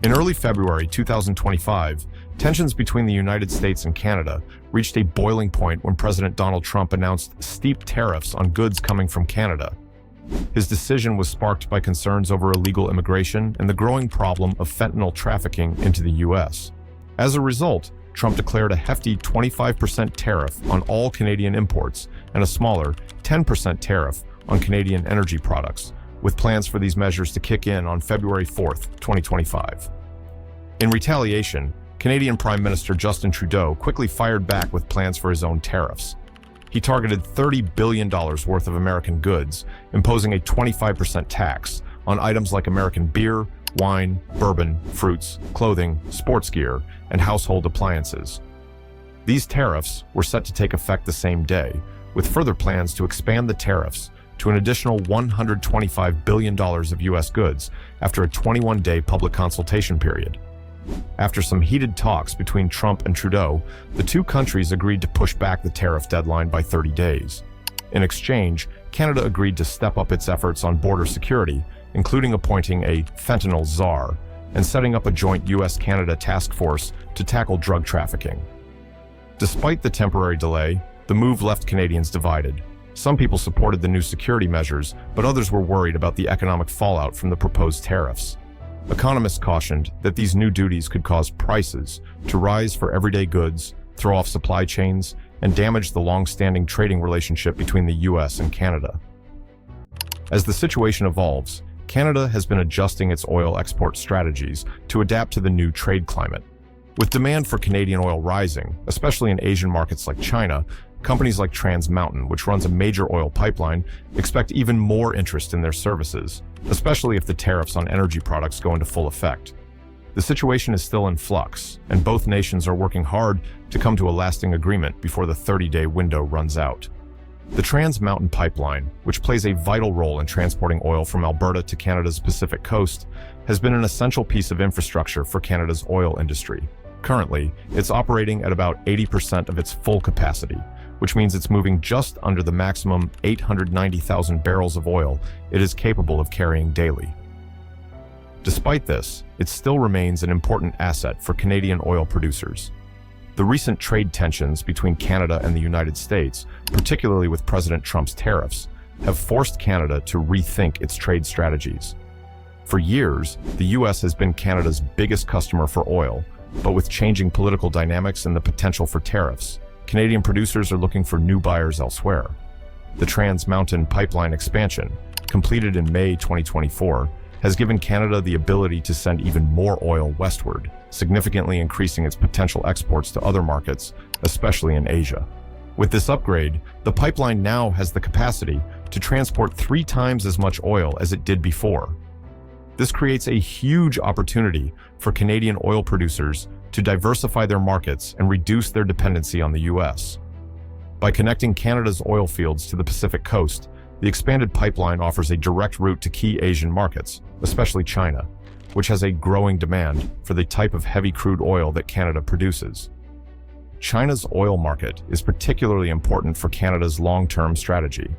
In early February 2025, tensions between the United States and Canada reached a boiling point when President Donald Trump announced steep tariffs on goods coming from Canada. His decision was sparked by concerns over illegal immigration and the growing problem of fentanyl trafficking into the U.S. As a result, Trump declared a hefty 25% tariff on all Canadian imports and a smaller 10% tariff on Canadian energy products, with plans for these measures to kick in on February 4, 2025. In retaliation, Canadian Prime Minister Justin Trudeau quickly fired back with plans for his own tariffs. He targeted $30 billion worth of American goods, imposing a 25% tax on items like American beer, wine, bourbon, fruits, clothing, sports gear, and household appliances. These tariffs were set to take effect the same day, with further plans to expand the tariffs to an additional $125 billion of U.S. goods after a 21-day public consultation period. After some heated talks between Trump and Trudeau, the two countries agreed to push back the tariff deadline by 30 days. In exchange, Canada agreed to step up its efforts on border security, including appointing a fentanyl czar and setting up a joint U.S.-Canada task force to tackle drug trafficking. Despite the temporary delay, the move left Canadians divided. Some people supported the new security measures, but others were worried about the economic fallout from the proposed tariffs. Economists cautioned that these new duties could cause prices to rise for everyday goods, throw off supply chains, and damage the long-standing trading relationship between the U.S. and Canada. As the situation evolves, Canada has been adjusting its oil export strategies to adapt to the new trade climate. With demand for Canadian oil rising, especially in Asian markets like China, companies like Trans Mountain, which runs a major oil pipeline, expect even more interest in their services, especially if the tariffs on energy products go into full effect. The situation is still in flux, and both nations are working hard to come to a lasting agreement before the 30-day window runs out. The Trans Mountain pipeline, which plays a vital role in transporting oil from Alberta to Canada's Pacific coast, has been an essential piece of infrastructure for Canada's oil industry. Currently, it's operating at about 80% of its full capacity, which means it's moving just under the maximum 890,000 barrels of oil it is capable of carrying daily. Despite this, it still remains an important asset for Canadian oil producers. The recent trade tensions between Canada and the United States, particularly with President Trump's tariffs, have forced Canada to rethink its trade strategies. For years, the U.S. has been Canada's biggest customer for oil, but with changing political dynamics and the potential for tariffs, Canadian producers are looking for new buyers elsewhere. The Trans Mountain pipeline expansion, completed in May 2024, has given Canada the ability to send even more oil westward, significantly increasing its potential exports to other markets, especially in Asia. With this upgrade, the pipeline now has the capacity to transport 3 times as much oil as it did before. This creates a huge opportunity for Canadian oil producers to diversify their markets and reduce their dependency on the U.S. By connecting Canada's oil fields to the Pacific coast, the expanded pipeline offers a direct route to key Asian markets, especially China, which has a growing demand for the type of heavy crude oil that Canada produces. China's oil market is particularly important for Canada's long-term strategy.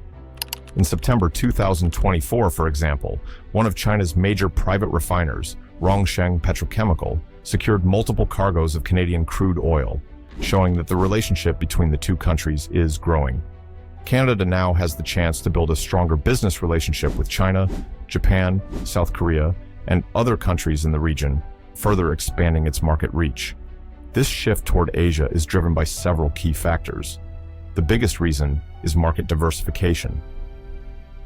In September 2024, for example, one of China's major private refiners, Rongsheng Petrochemical, secured multiple cargoes of Canadian crude oil, showing that the relationship between the two countries is growing. Canada now has the chance to build a stronger business relationship with China, Japan, South Korea, and other countries in the region, further expanding its market reach. This shift toward Asia is driven by several key factors. The biggest reason is market diversification.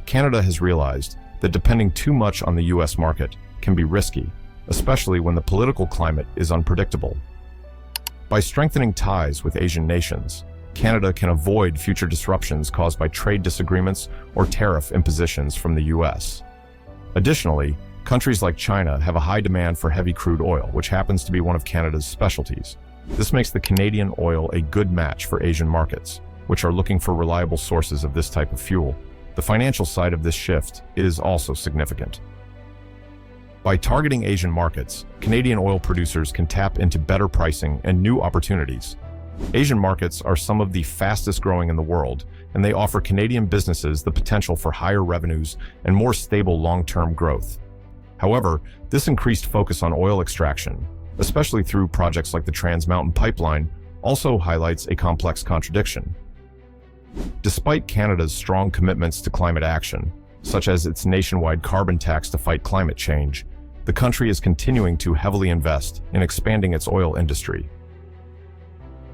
Canada has realized that depending too much on the U.S. market can be risky, especially when the political climate is unpredictable. By strengthening ties with Asian nations, Canada can avoid future disruptions caused by trade disagreements or tariff impositions from the U.S. Additionally, countries like China have a high demand for heavy crude oil, which happens to be one of Canada's specialties. This makes the Canadian oil a good match for Asian markets, which are looking for reliable sources of this type of fuel. The financial side of this shift is also significant. By targeting Asian markets, Canadian oil producers can tap into better pricing and new opportunities. Asian markets are some of the fastest growing in the world, and they offer Canadian businesses the potential for higher revenues and more stable long-term growth. However, this increased focus on oil extraction, especially through projects like the Trans Mountain Pipeline, also highlights a complex contradiction. Despite Canada's strong commitments to climate action, such as its nationwide carbon tax to fight climate change, the country is continuing to heavily invest in expanding its oil industry.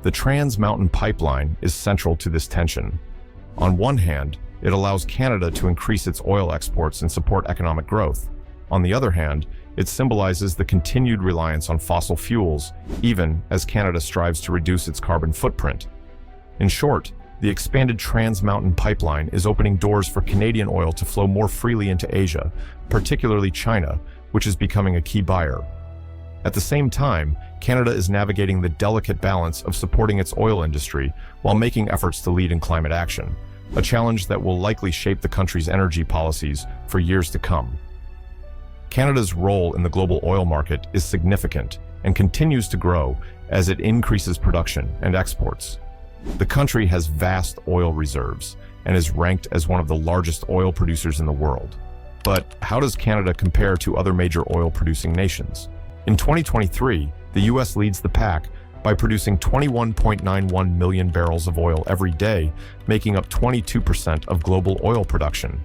The Trans Mountain Pipeline is central to this tension. On one hand, it allows Canada to increase its oil exports and support economic growth. On the other hand, it symbolizes the continued reliance on fossil fuels, even as Canada strives to reduce its carbon footprint. In short, the expanded Trans Mountain Pipeline is opening doors for Canadian oil to flow more freely into Asia, particularly China, which is becoming a key buyer. At the same time, Canada is navigating the delicate balance of supporting its oil industry while making efforts to lead in climate action, a challenge that will likely shape the country's energy policies for years to come. Canada's role in the global oil market is significant and continues to grow as it increases production and exports. The country has vast oil reserves and is ranked as one of the largest oil producers in the world. But how does Canada compare to other major oil-producing nations? In 2023, the U.S. leads the pack by producing 21.91 million barrels of oil every day, making up 22% of global oil production.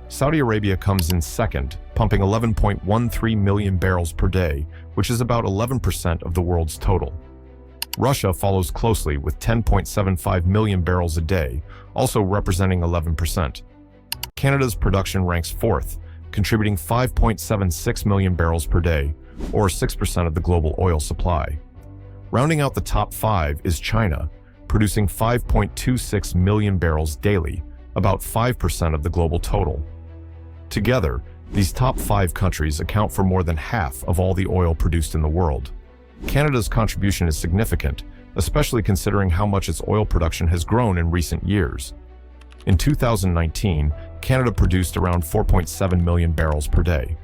Saudi Arabia comes in second, pumping 11.13 million barrels per day, which is about 11% of the world's total. Russia follows closely with 10.75 million barrels a day, also representing 11%. Canada's production ranks fourth, contributing 5.76 million barrels per day, or 6% of the global oil supply. Rounding out the top five is China, producing 5.26 million barrels daily, about 5% of the global total. Together, these top five countries account for more than half of all the oil produced in the world. Canada's contribution is significant, especially considering how much its oil production has grown in recent years. In 2019, Canada produced around 4.7 million barrels per day.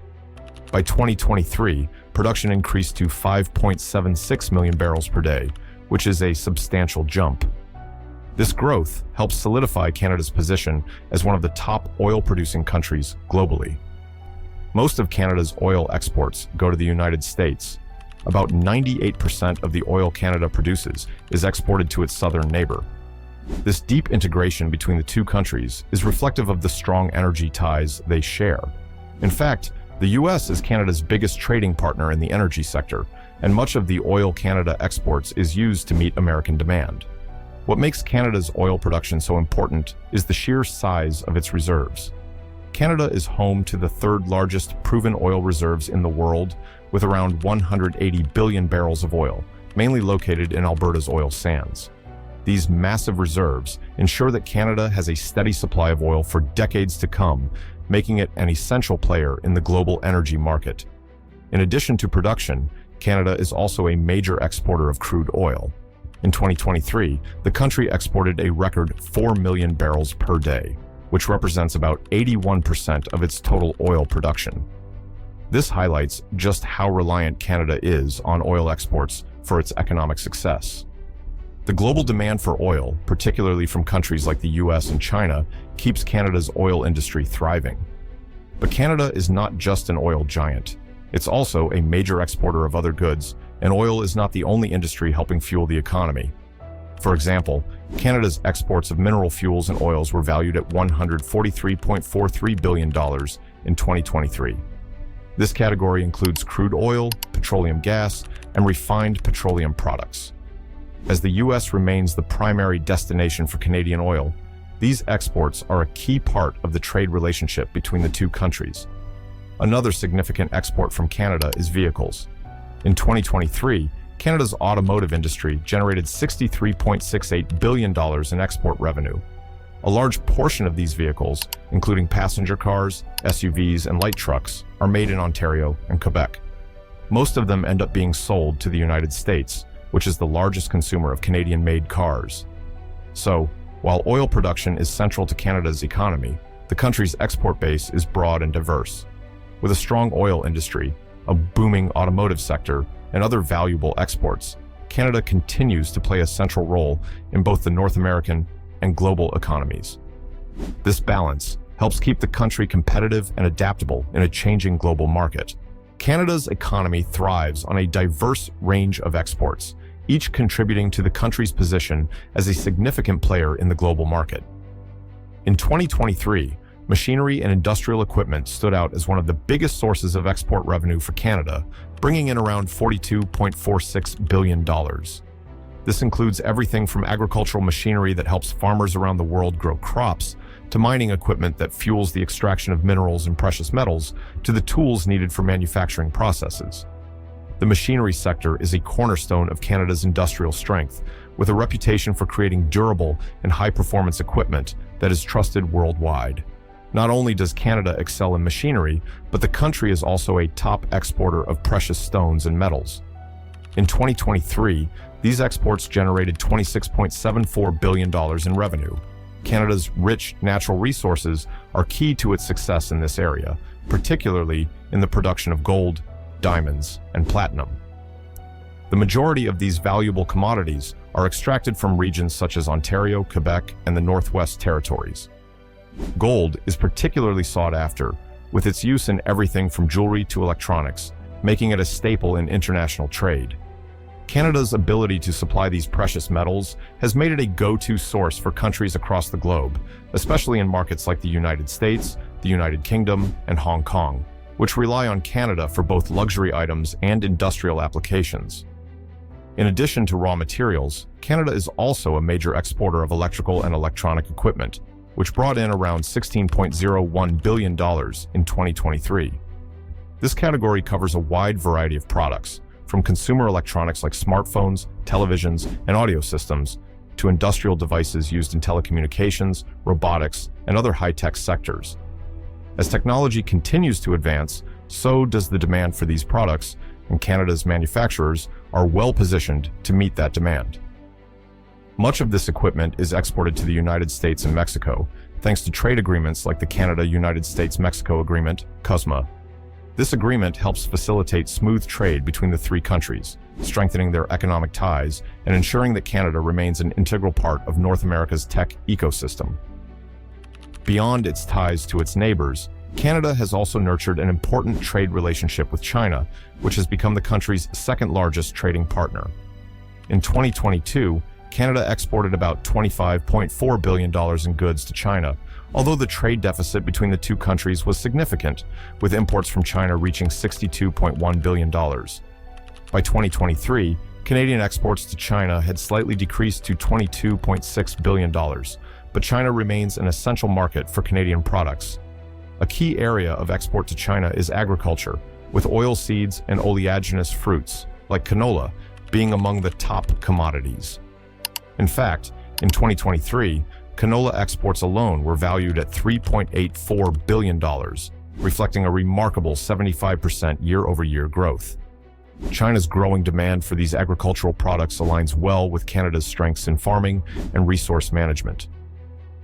By 2023, production increased to 5.76 million barrels per day, which is a substantial jump. This growth helps solidify Canada's position as one of the top oil-producing countries globally. Most of Canada's oil exports go to the United States. About 98% of the oil Canada produces is exported to its southern neighbor. This deep integration between the two countries is reflective of the strong energy ties they share. In fact, the U.S. is Canada's biggest trading partner in the energy sector, and much of the oil Canada exports is used to meet American demand. What makes Canada's oil production so important is the sheer size of its reserves. Canada is home to the third largest proven oil reserves in the world, with around 180 billion barrels of oil, mainly located in Alberta's oil sands. These massive reserves ensure that Canada has a steady supply of oil for decades to come, making it an essential player in the global energy market. In addition to production, Canada is also a major exporter of crude oil. In 2023, the country exported a record 4 million barrels per day, which represents about 81% of its total oil production. This highlights just how reliant Canada is on oil exports for its economic success. The global demand for oil, particularly from countries like the US and China, keeps Canada's oil industry thriving. But Canada is not just an oil giant. It's also a major exporter of other goods, and oil is not the only industry helping fuel the economy. For example, Canada's exports of mineral fuels and oils were valued at $143.43 billion in 2023. This category includes crude oil, petroleum gas, and refined petroleum products. As the U.S. remains the primary destination for Canadian oil, these exports are a key part of the trade relationship between the two countries. Another significant export from Canada is vehicles. In 2023, Canada's automotive industry generated $63.68 billion in export revenue. A large portion of these vehicles, including passenger cars, SUVs, and light trucks, are made in Ontario and Quebec. Most of them end up being sold to the United States, which is the largest consumer of Canadian-made cars. So, while oil production is central to Canada's economy, the country's export base is broad and diverse. With a strong oil industry, a booming automotive sector, and other valuable exports, Canada continues to play a central role in both the North American and global economies. This balance helps keep the country competitive and adaptable in a changing global market. Canada's economy thrives on a diverse range of exports, each contributing to the country's position as a significant player in the global market. In 2023, machinery and industrial equipment stood out as one of the biggest sources of export revenue for Canada, bringing in around $42.46 billion. This includes everything from agricultural machinery that helps farmers around the world grow crops, to mining equipment that fuels the extraction of minerals and precious metals, to the tools needed for manufacturing processes. The machinery sector is a cornerstone of Canada's industrial strength, with a reputation for creating durable and high-performance equipment that is trusted worldwide. Not only does Canada excel in machinery, but the country is also a top exporter of precious stones and metals. In 2023, these exports generated $26.74 billion in revenue. Canada's rich natural resources are key to its success in this area, particularly in the production of gold, diamonds, and platinum. The majority of these valuable commodities are extracted from regions such as Ontario, Quebec, and the Northwest Territories. Gold is particularly sought after, with its use in everything from jewelry to electronics, making it a staple in international trade. Canada's ability to supply these precious metals has made it a go-to source for countries across the globe, especially in markets like the United States, the United Kingdom, and Hong Kong, which rely on Canada for both luxury items and industrial applications. In addition to raw materials, Canada is also a major exporter of electrical and electronic equipment, which brought in around $16.01 billion in 2023. This category covers a wide variety of products, from consumer electronics like smartphones, televisions, and audio systems, to industrial devices used in telecommunications, robotics, and other high-tech sectors. As technology continues to advance, so does the demand for these products, and Canada's manufacturers are well-positioned to meet that demand. Much of this equipment is exported to the United States and Mexico, thanks to trade agreements like the Canada-United States-Mexico Agreement, CUSMA. This agreement helps facilitate smooth trade between the three countries, strengthening their economic ties and ensuring that Canada remains an integral part of North America's tech ecosystem. Beyond its ties to its neighbors, Canada has also nurtured an important trade relationship with China, which has become the country's second-largest trading partner. In 2022, Canada exported about $25.4 billion in goods to China, although the trade deficit between the two countries was significant, with imports from China reaching $62.1 billion. By 2023, Canadian exports to China had slightly decreased to $22.6 billion, but China remains an essential market for Canadian products. A key area of export to China is agriculture, with oilseeds and oleaginous fruits, like canola, being among the top commodities. In fact, in 2023, canola exports alone were valued at $3.84 billion, reflecting a remarkable 75% year-over-year growth. China's growing demand for these agricultural products aligns well with Canada's strengths in farming and resource management.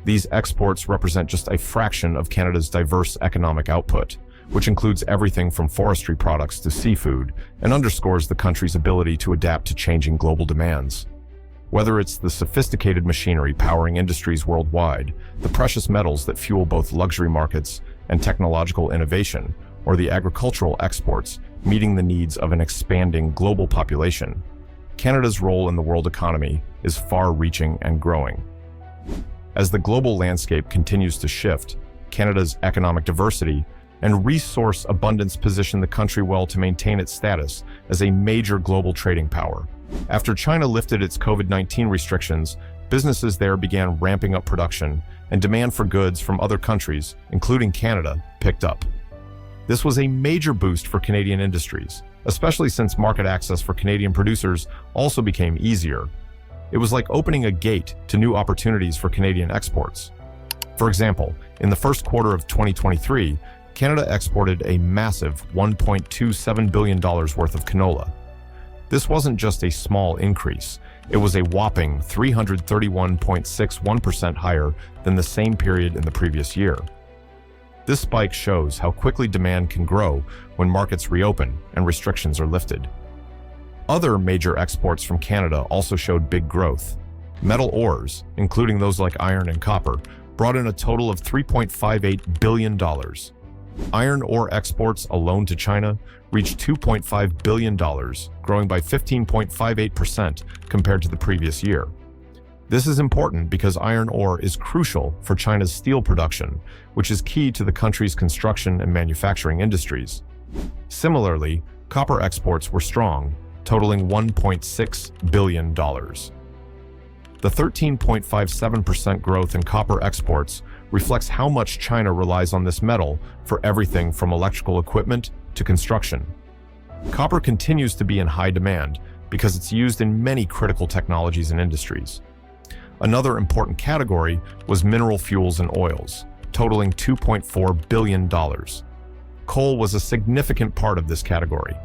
These exports represent just a fraction of Canada's diverse economic output, which includes everything from forestry products to seafood, and underscores the country's ability to adapt to changing global demands. Whether it's the sophisticated machinery powering industries worldwide, the precious metals that fuel both luxury markets and technological innovation, or the agricultural exports meeting the needs of an expanding global population, Canada's role in the world economy is far-reaching and growing. As the global landscape continues to shift, Canada's economic diversity and resource abundance position the country well to maintain its status as a major global trading power. After China lifted its COVID-19 restrictions, businesses there began ramping up production, and demand for goods from other countries, including Canada, picked up. This was a major boost for Canadian industries, especially since market access for Canadian producers also became easier. It was like opening a gate to new opportunities for Canadian exports. For example, in the first quarter of 2023, Canada exported a massive $1.27 billion worth of canola. This wasn't just a small increase, it was a whopping 331.61% higher than the same period in the previous year. This spike shows how quickly demand can grow when markets reopen and restrictions are lifted. Other major exports from Canada also showed big growth. Metal ores, including those like iron and copper, brought in a total of $3.58 billion. Iron ore exports alone to China reached $2.5 billion, growing by 15.58% compared to the previous year. This is important because iron ore is crucial for China's steel production, which is key to the country's construction and manufacturing industries. Similarly, copper exports were strong, totaling $1.6 billion. The 13.57% growth in copper exports reflects how much China relies on this metal for everything from electrical equipment to construction. Copper continues to be in high demand because it's used in many critical technologies and industries. Another important category was mineral fuels and oils, totaling $2.4 billion. Coal was a significant part of this category.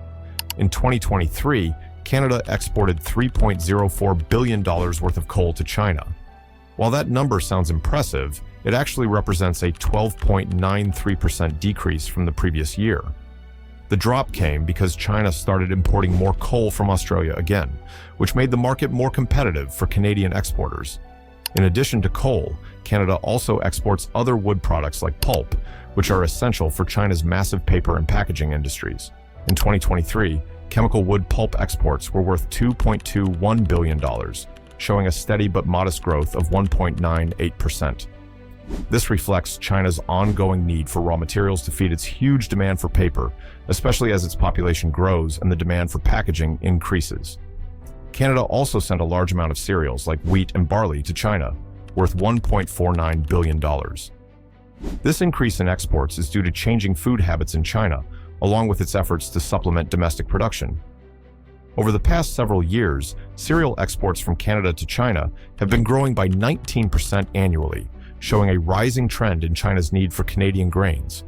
In 2023, Canada exported $3.04 billion worth of coal to China. While that number sounds impressive, it actually represents a 12.93% decrease from the previous year. The drop came because China started importing more coal from Australia again, which made the market more competitive for Canadian exporters. In addition to coal, Canada also exports other wood products like pulp, which are essential for China's massive paper and packaging industries. In 2023, chemical wood pulp exports were worth $2.21 billion, showing a steady but modest growth of 1.98%. This reflects China's ongoing need for raw materials to feed its huge demand for paper, especially as its population grows and the demand for packaging increases. Canada also sent a large amount of cereals like wheat and barley to China, worth $1.49 billion. This increase in exports is due to changing food habits in China, along with its efforts to supplement domestic production. Over the past several years, cereal exports from Canada to China have been growing by 19% annually, showing a rising trend in China's need for Canadian grains.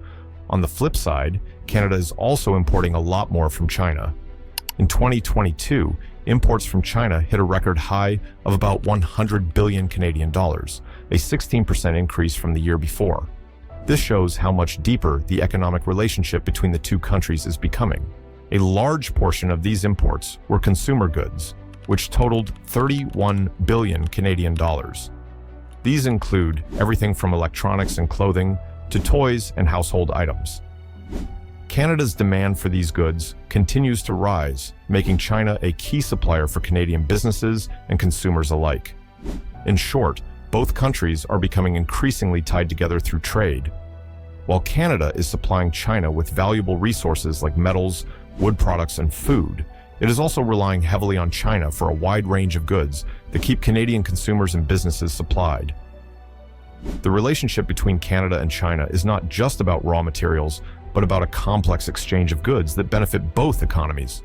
On the flip side, Canada is also importing a lot more from China. In 2022, imports from China hit a record high of about 100 billion Canadian dollars, a 16% increase from the year before. This shows how much deeper the economic relationship between the two countries is becoming. A large portion of these imports were consumer goods, which totaled 31 billion Canadian dollars. These include everything from electronics and clothing to toys and household items. Canada's demand for these goods continues to rise, making China a key supplier for Canadian businesses and consumers alike. In short, both countries are becoming increasingly tied together through trade. While Canada is supplying China with valuable resources like metals, wood products, and food, it is also relying heavily on China for a wide range of goods that keep Canadian consumers and businesses supplied. The relationship between Canada and China is not just about raw materials, but about a complex exchange of goods that benefit both economies.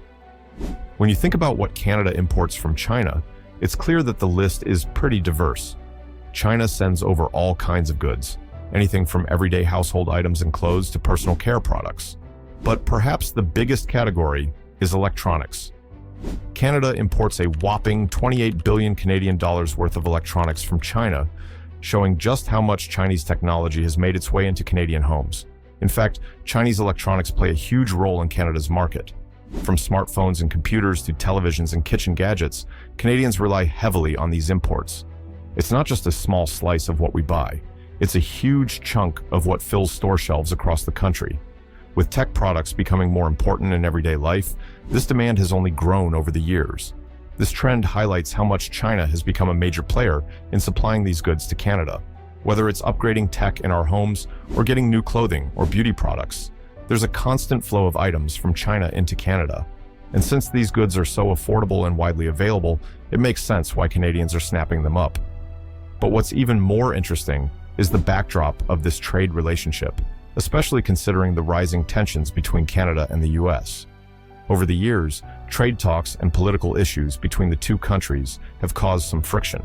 When you think about what Canada imports from China, it's clear that the list is pretty diverse. China sends over all kinds of goods, anything from everyday household items and clothes to personal care products. But perhaps the biggest category is electronics. Canada imports a whopping 28 billion Canadian dollars worth of electronics from China, showing just how much Chinese technology has made its way into Canadian homes. In fact, Chinese electronics play a huge role in Canada's market. From smartphones and computers to televisions and kitchen gadgets, Canadians rely heavily on these imports. It's not just a small slice of what we buy. It's a huge chunk of what fills store shelves across the country. With tech products becoming more important in everyday life, this demand has only grown over the years. This trend highlights how much China has become a major player in supplying these goods to Canada. Whether it's upgrading tech in our homes or getting new clothing or beauty products, there's a constant flow of items from China into Canada. And since these goods are so affordable and widely available, it makes sense why Canadians are snapping them up. But what's even more interesting is the backdrop of this trade relationship, especially considering the rising tensions between Canada and the US. Over the years, trade talks and political issues between the two countries have caused some friction.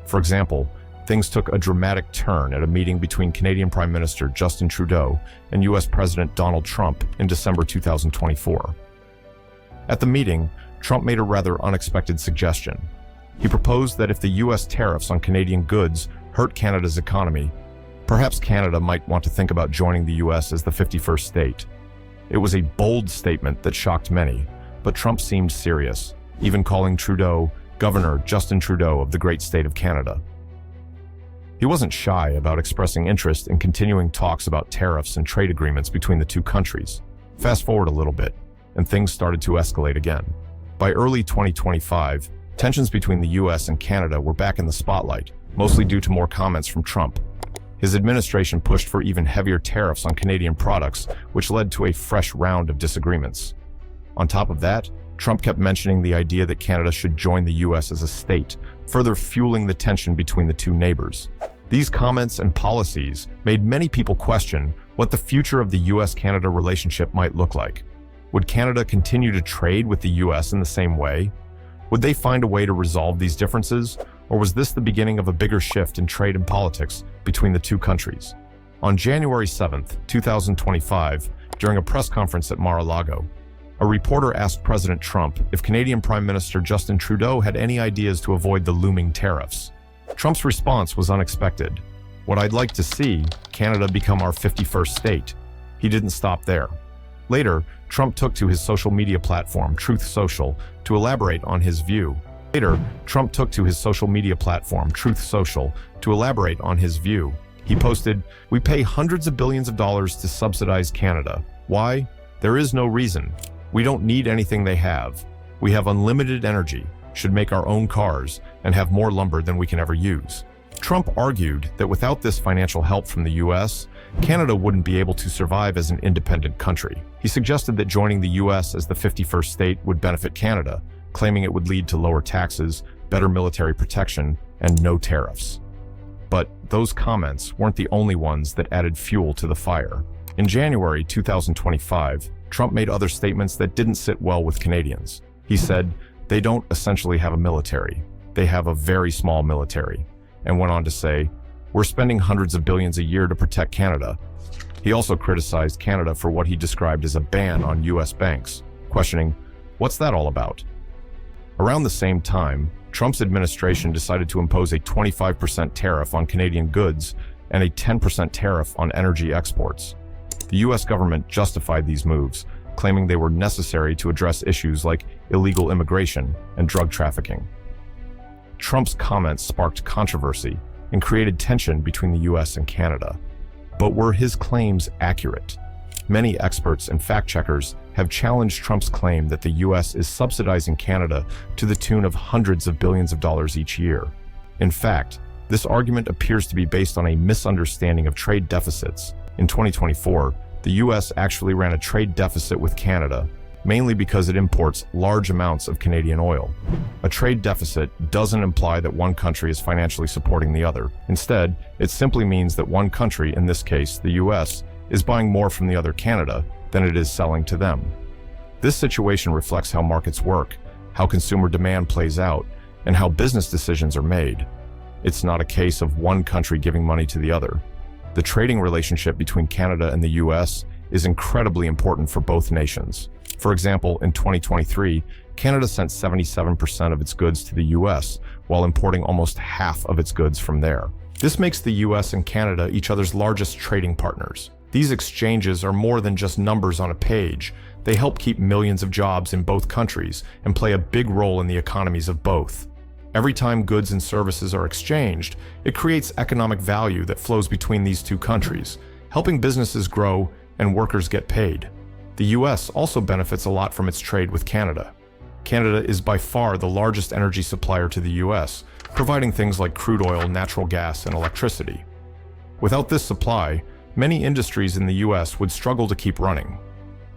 For example, things took a dramatic turn at a meeting between Canadian Prime Minister Justin Trudeau and US President Donald Trump in December 2024. At the meeting, Trump made a rather unexpected suggestion. He proposed that if the US tariffs on Canadian goods hurt Canada's economy, perhaps Canada might want to think about joining the US as the 51st state. It was a bold statement that shocked many, but Trump seemed serious, even calling Trudeau Governor Justin Trudeau of the great state of Canada. He wasn't shy about expressing interest in continuing talks about tariffs and trade agreements between the two countries. Fast forward a little bit, and things started to escalate again. By early 2025, tensions between the US and Canada were back in the spotlight, mostly due to more comments from Trump. His administration pushed for even heavier tariffs on Canadian products, which led to a fresh round of disagreements. On top of that, Trump kept mentioning the idea that Canada should join the US as a state, further fueling the tension between the two neighbors. These comments and policies made many people question what the future of the US-Canada relationship might look like. Would Canada continue to trade with the US in the same way? Would they find a way to resolve these differences, or was this the beginning of a bigger shift in trade and politics between the two countries? On January 7, 2025, during a press conference at Mar-a-Lago, a reporter asked President Trump if Canadian Prime Minister Justin Trudeau had any ideas to avoid the looming tariffs. Trump's response was unexpected. "What I'd like to see, Canada become our 51st state." He didn't stop there. Later, Trump took to his social media platform, Truth Social, to elaborate on his view. He posted, "We pay hundreds of billions of dollars to subsidize Canada. Why? There is no reason. We don't need anything they have. We have unlimited energy, should make our own cars, and have more lumber than we can ever use." Trump argued that without this financial help from the US, Canada wouldn't be able to survive as an independent country. He suggested that joining the US as the 51st state would benefit Canada, claiming it would lead to lower taxes, better military protection, and no tariffs. But those comments weren't the only ones that added fuel to the fire. In January 2025, Trump made other statements that didn't sit well with Canadians. He said, "They don't essentially have a military. They have a very small military," and went on to say, "We're spending hundreds of billions a year to protect Canada." He also criticized Canada for what he described as a ban on US banks, questioning, "What's that all about?" Around the same time, Trump's administration decided to impose a 25% tariff on Canadian goods and a 10% tariff on energy exports. The US government justified these moves, claiming they were necessary to address issues like illegal immigration and drug trafficking. Trump's comments sparked controversy and created tension between the US and Canada. But were his claims accurate? Many experts and fact-checkers have challenged Trump's claim that the US is subsidizing Canada to the tune of hundreds of billions of dollars each year. In fact, this argument appears to be based on a misunderstanding of trade deficits. In 2024, the US actually ran a trade deficit with Canada, mainly because it imports large amounts of Canadian oil. A trade deficit doesn't imply that one country is financially supporting the other. Instead, it simply means that one country, in this case the US, is buying more from the other, Canada, than it is selling to them. This situation reflects how markets work, how consumer demand plays out, and how business decisions are made. It's not a case of one country giving money to the other. The trading relationship between Canada and the US is incredibly important for both nations. For example, in 2023, Canada sent 77% of its goods to the US, while importing almost half of its goods from there. This makes the US and Canada each other's largest trading partners. These exchanges are more than just numbers on a page. They help keep millions of jobs in both countries and play a big role in the economies of both. Every time goods and services are exchanged, it creates economic value that flows between these two countries, helping businesses grow and workers get paid. The US also benefits a lot from its trade with Canada. Canada is by far the largest energy supplier to the US, providing things like crude oil, natural gas, and electricity. Without this supply, many industries in the US would struggle to keep running.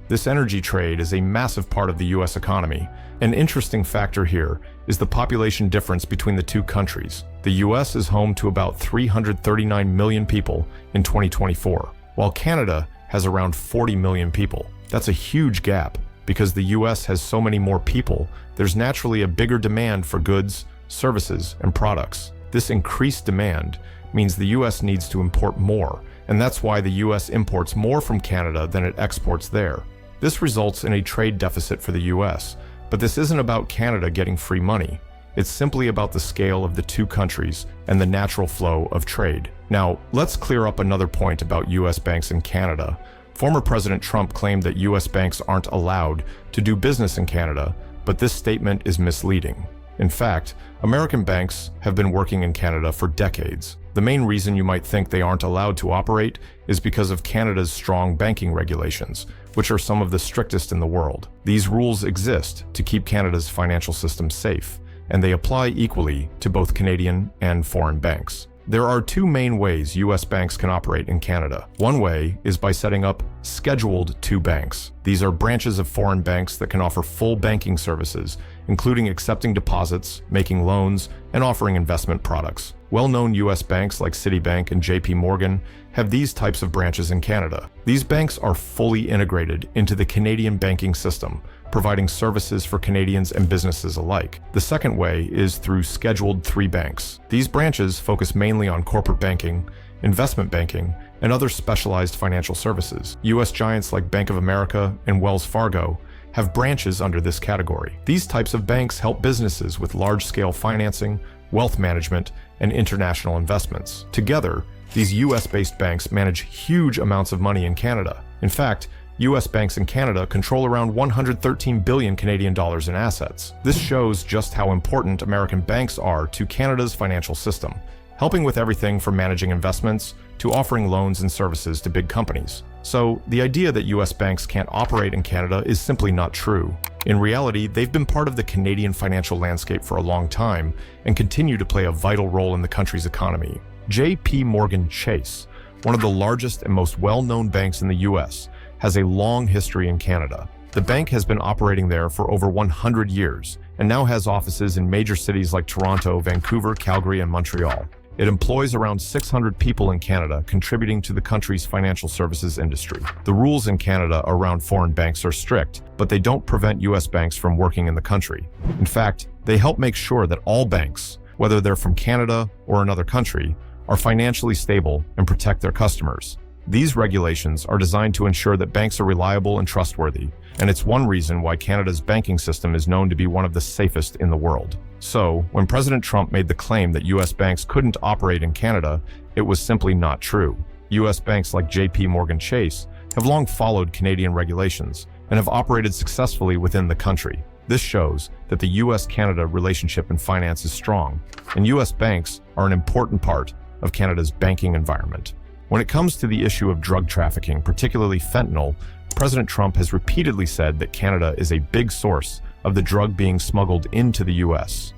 This energy trade is a massive part of the US economy. An interesting factor here is the population difference between the two countries. The US is home to about 339 million people in 2024, while Canada has around 40 million people. That's a huge gap. Because the US has so many more people, there's naturally a bigger demand for goods, services, and products. This increased demand means the US needs to import more, and that's why the US imports more from Canada than it exports there. This results in a trade deficit for the US, but this isn't about Canada getting free money. It's simply about the scale of the two countries and the natural flow of trade. Now, let's clear up another point about US banks in Canada. Former President Trump claimed that US banks aren't allowed to do business in Canada, but this statement is misleading. In fact, American banks have been working in Canada for decades. The main reason you might think they aren't allowed to operate is because of Canada's strong banking regulations, which are some of the strictest in the world. These rules exist to keep Canada's financial system safe, and they apply equally to both Canadian and foreign banks. There are two main ways U.S. banks can operate in Canada. One way is by setting up Scheduled II banks. These are branches of foreign banks that can offer full banking services, including accepting deposits, making loans, and offering investment products. Well-known U.S. banks like Citibank and JP Morgan have these types of branches in Canada. These banks are fully integrated into the Canadian banking system, providing services for Canadians and businesses alike. The second way is through Scheduled III banks. These branches focus mainly on corporate banking, investment banking, and other specialized financial services. U.S. giants like Bank of America and Wells Fargo have branches under this category. These types of banks help businesses with large-scale financing, wealth management, and international investments. Together, these U.S.-based banks manage huge amounts of money in Canada. In fact, U.S. banks in Canada control around 113 billion Canadian dollars in assets. This shows just how important American banks are to Canada's financial system, helping with everything from managing investments to offering loans and services to big companies. So, the idea that U.S. banks can't operate in Canada is simply not true. In reality, they've been part of the Canadian financial landscape for a long time and continue to play a vital role in the country's economy. JP Morgan Chase, one of the largest and most well-known banks in the U.S., has a long history in Canada. The bank has been operating there for over 100 years and now has offices in major cities like Toronto, Vancouver, Calgary, and Montreal. It employs around 600 people in Canada, contributing to the country's financial services industry. The rules in Canada around foreign banks are strict, but they don't prevent U.S. banks from working in the country. In fact, they help make sure that all banks, whether they're from Canada or another country, are financially stable and protect their customers. These regulations are designed to ensure that banks are reliable and trustworthy, and it's one reason why Canada's banking system is known to be one of the safest in the world. So, when President Trump made the claim that U.S. banks couldn't operate in Canada, it was simply not true. U.S. banks like JP Morgan Chase have long followed Canadian regulations and have operated successfully within the country. This shows that the U.S.-Canada relationship in finance is strong, and U.S. banks are an important part of Canada's banking environment. When it comes to the issue of drug trafficking, particularly fentanyl, President Trump has repeatedly said that Canada is a big source of the drug being smuggled into the U.S.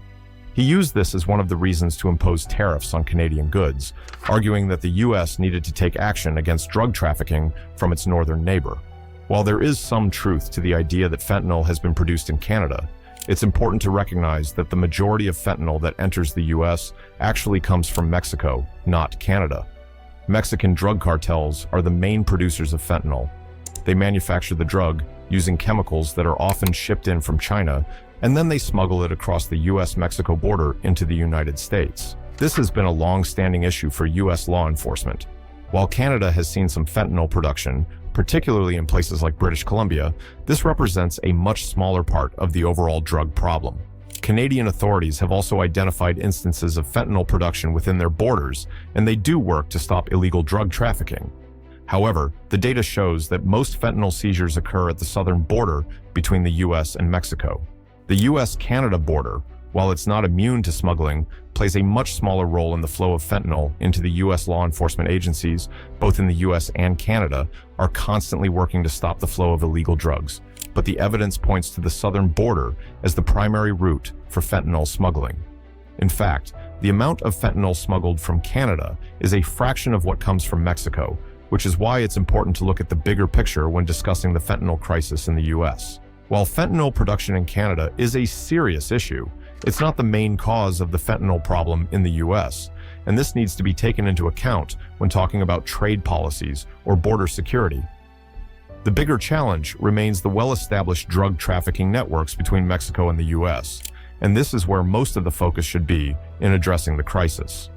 He used this as one of the reasons to impose tariffs on Canadian goods, arguing that the U.S. needed to take action against drug trafficking from its northern neighbor. While there is some truth to the idea that fentanyl has been produced in Canada, it's important to recognize that the majority of fentanyl that enters the U.S. actually comes from Mexico, not Canada. Mexican drug cartels are the main producers of fentanyl. They manufacture the drug using chemicals that are often shipped in from China, and then they smuggle it across the U.S.-Mexico border into the United States. This has been a long-standing issue for U.S. law enforcement. While Canada has seen some fentanyl production, particularly in places like British Columbia, this represents a much smaller part of the overall drug problem. Canadian authorities have also identified instances of fentanyl production within their borders, and they do work to stop illegal drug trafficking. However, the data shows that most fentanyl seizures occur at the southern border between the U.S. and Mexico. The U.S.-Canada border, while it's not immune to smuggling, plays a much smaller role in the flow of fentanyl into the U.S. law enforcement agencies, both in the U.S. and Canada, are constantly working to stop the flow of illegal drugs. But the evidence points to the southern border as the primary route for fentanyl smuggling. In fact, the amount of fentanyl smuggled from Canada is a fraction of what comes from Mexico, which is why it's important to look at the bigger picture when discussing the fentanyl crisis in the U.S. While fentanyl production in Canada is a serious issue, it's not the main cause of the fentanyl problem in the U.S., and this needs to be taken into account when talking about trade policies or border security. The bigger challenge remains the well-established drug trafficking networks between Mexico and the U.S., and this is where most of the focus should be in addressing the crisis.